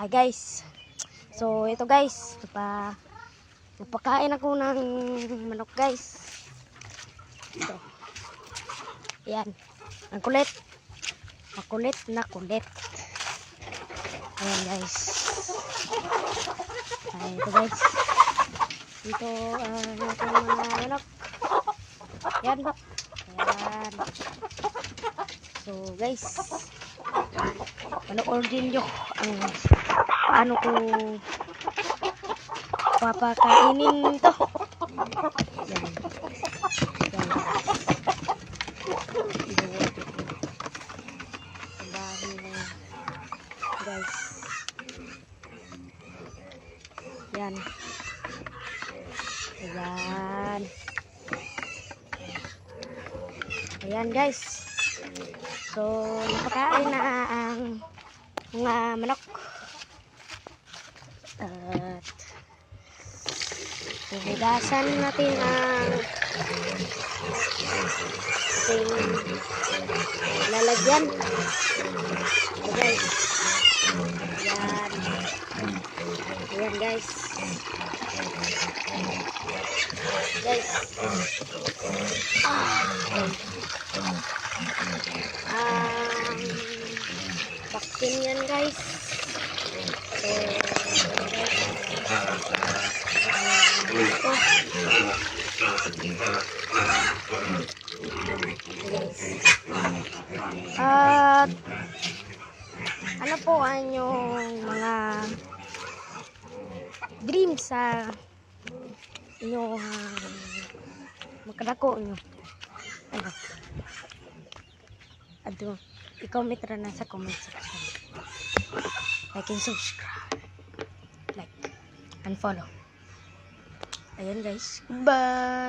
Hi guys. So ito guys, magpakain ako ng manok guys. Ito. Yan. Ang kulit. Makulit na kulit. Ayan guys. Ay, ito guys. Ito natin mga manok. Yan. Ayan. So guys, panoodin nyo ang paano ko papakainin ito. Yan. Yan. Tambahin mo guys. Yan. Ayan. Ayan guys. So, napakain na ang mga manok. At hugasan natin ang ating lalagyan. So guys. Ayan. Ayan guys. Guys. Vaccine yan guys. So, at ano po ang inyong mga dreams sa inyong magkadako nyo? Ano? Ado, i-comment na sa comment section. Like and subscribe. Like and follow. Ayan guys. Bye!